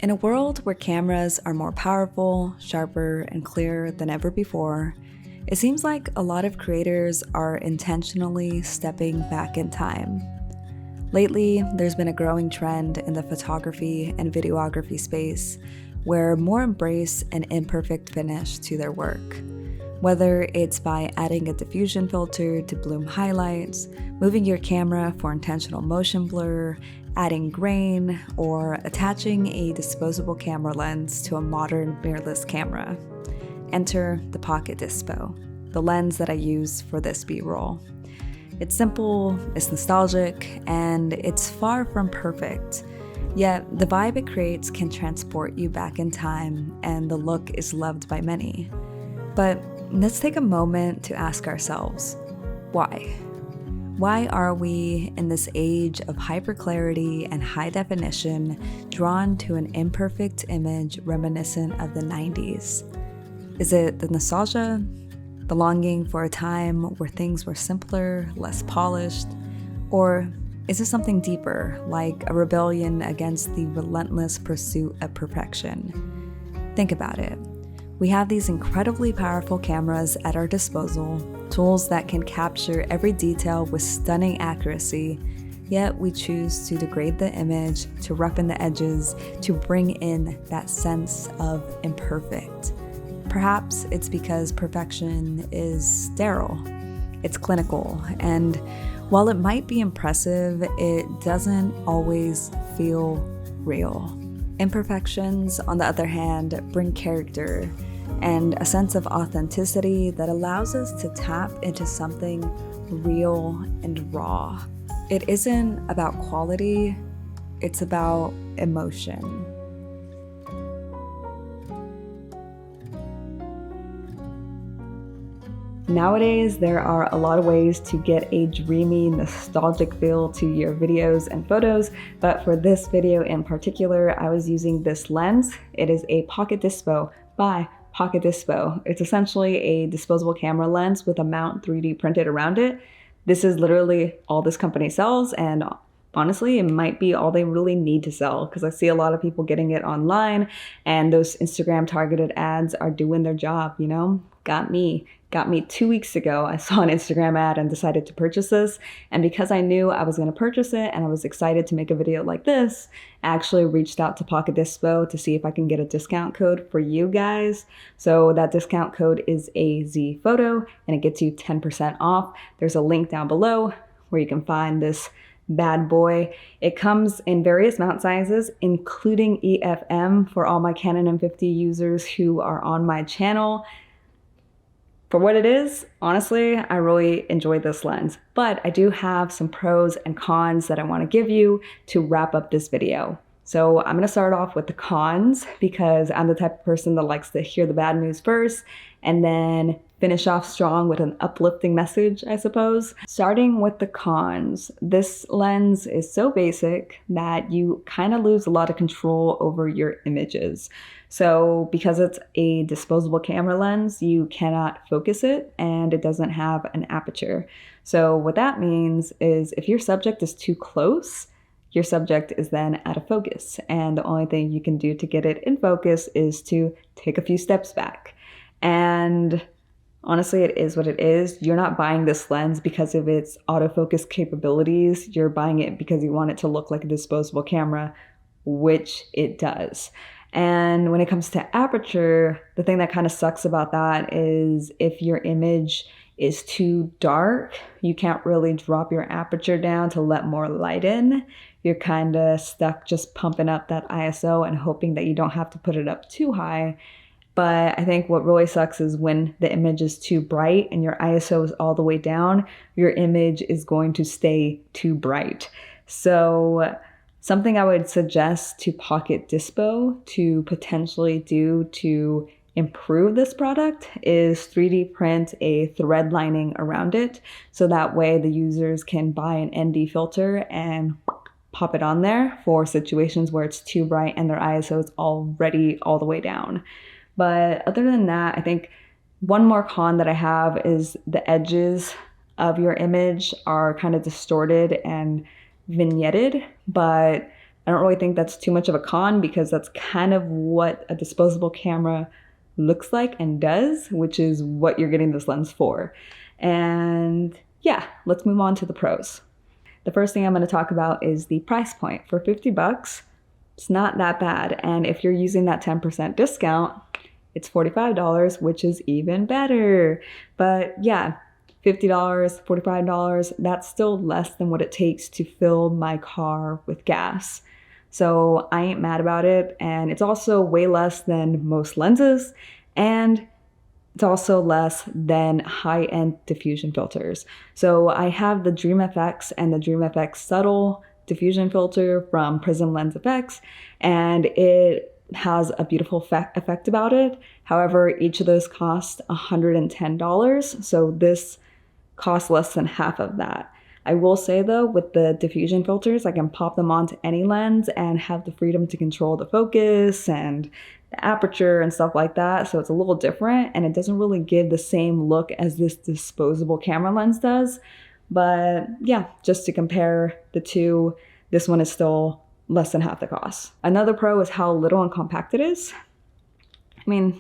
In a world where cameras are more powerful, sharper, and clearer than ever before, it seems like a lot of creators are intentionally stepping back in time. Lately, there's been a growing trend in the photography and videography space where more embrace an imperfect finish to their work. Whether it's by adding a diffusion filter to bloom highlights, moving your camera for intentional motion blur, adding grain, or attaching a disposable camera lens to a modern mirrorless camera. Enter the Pocket Dispo, the lens that I use for this B-roll. It's simple, it's nostalgic, and it's far from perfect. Yet the vibe it creates can transport you back in time, and the look is loved by many. But let's take a moment to ask ourselves, why? Why are we, in this age of hyperclarity and high definition, drawn to an imperfect image reminiscent of the 90s? Is it the nostalgia? The longing for a time where things were simpler, less polished? Or is it something deeper, like a rebellion against the relentless pursuit of perfection? Think about it. We have these incredibly powerful cameras at our disposal, tools that can capture every detail with stunning accuracy, yet we choose to degrade the image, to roughen the edges, to bring in that sense of imperfect. Perhaps it's because perfection is sterile, it's clinical, and while it might be impressive, it doesn't always feel real. Imperfections, on the other hand, bring character and a sense of authenticity that allows us to tap into something real and raw. It isn't about quality, it's about emotion. Nowadays, there are a lot of ways to get a dreamy, nostalgic feel to your videos and photos, but for this video in particular, I was using this lens. It is a Pocket Dispo by Pocket Dispo. It's essentially a disposable camera lens with a mount 3D printed around it. This is literally all this company sells, and honestly, it might be all they really need to sell because I see a lot of people getting it online and those Instagram targeted ads are doing their job, you know? Got me 2 weeks ago. I saw an Instagram ad and decided to purchase this. And because I knew I was going to purchase it and I was excited to make a video like this, I actually reached out to Pocket Dispo to see if I can get a discount code for you guys. So that discount code is AZPhoto and it gets you 10% off. There's a link down below where you can find this bad boy. It comes in various mount sizes, including EFM for all my Canon M50 users who are on my channel. For what it is, honestly, I really enjoyed this lens, but I do have some pros and cons that I want to give you to wrap up this video. So I'm going to start off with the cons because I'm the type of person that likes to hear the bad news first and then finish off strong with an uplifting message, I suppose. Starting with the cons, this lens is so basic that you kind of lose a lot of control over your images. So because it's a disposable camera lens, you cannot focus it and it doesn't have an aperture. So what that means is if your subject is too close, your subject is then out of focus. And the only thing you can do to get it in focus is to take a few steps back. And honestly, it is what it is. You're not buying this lens because of its autofocus capabilities. You're buying it because you want it to look like a disposable camera, which it does. And when it comes to aperture, the thing that kind of sucks about that is if your image is too dark, you can't really drop your aperture down to let more light in. You're kind of stuck just pumping up that ISO and hoping that you don't have to put it up too high. But I think what really sucks is when the image is too bright and your ISO is all the way down, your image is going to stay too bright. So something I would suggest to Pocket Dispo to potentially do to improve this product is 3D print a thread lining around it. So that way the users can buy an ND filter and pop it on there for situations where it's too bright and their ISO is already all the way down. But other than that, I think one more con that I have is the edges of your image are kind of distorted and vignetted, but I don't really think that's too much of a con because that's kind of what a disposable camera looks like and does, which is what you're getting this lens for. And yeah, let's move on to the pros. The first thing I'm going to talk about is the price point. For 50 bucks, it's not that bad. And if you're using that 10% discount, it's $45, which is even better. But yeah, $50, $45, that's still less than what it takes to fill my car with gas. So I ain't mad about it. And it's also way less than most lenses. And it's also less than high-end diffusion filters. So I have the Dream FX and the Dream FX Subtle diffusion filter from Prism Lens Effects, and it has a beautiful effect about it. However, each of those cost $110, so this costs less than half of that. I will say though, with the diffusion filters, I can pop them onto any lens and have the freedom to control the focus and the aperture and stuff like that. So it's a little different and it doesn't really give the same look as this disposable camera lens does. But yeah, just to compare the two, this one is still less than half the cost. Another pro is how little and compact it is. I mean,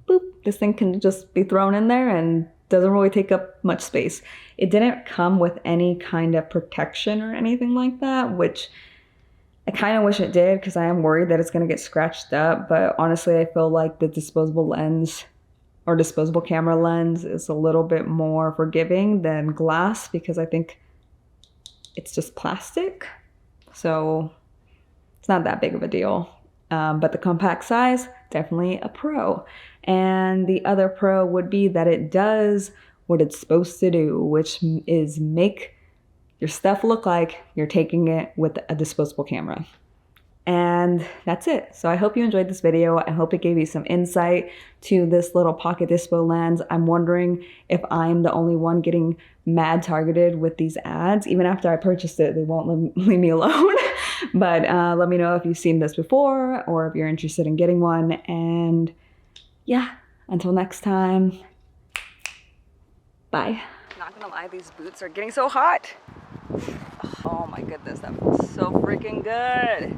boop, this thing can just be thrown in there and doesn't really take up much space. It didn't come with any kind of protection or anything like that, which I kind of wish it did because I am worried that it's going to get scratched up. But honestly, I feel like the disposable lens or disposable camera lens is a little bit more forgiving than glass because I think it's just plastic. So it's not that big of a deal. But the compact size, definitely a pro. And the other pro would be that it does what it's supposed to do, which is make your stuff look like you're taking it with a disposable camera. And that's it. So I hope you enjoyed this video. I hope it gave you some insight to this little pocket dispo lens. I'm wondering if I'm the only one getting mad targeted with these ads. Even after I purchased it, they won't leave me alone. But let me know if you've seen this before or if you're interested in getting one. And yeah, until next time, bye. Not gonna lie, these boots are getting so hot. Oh my goodness, that feels so freaking good.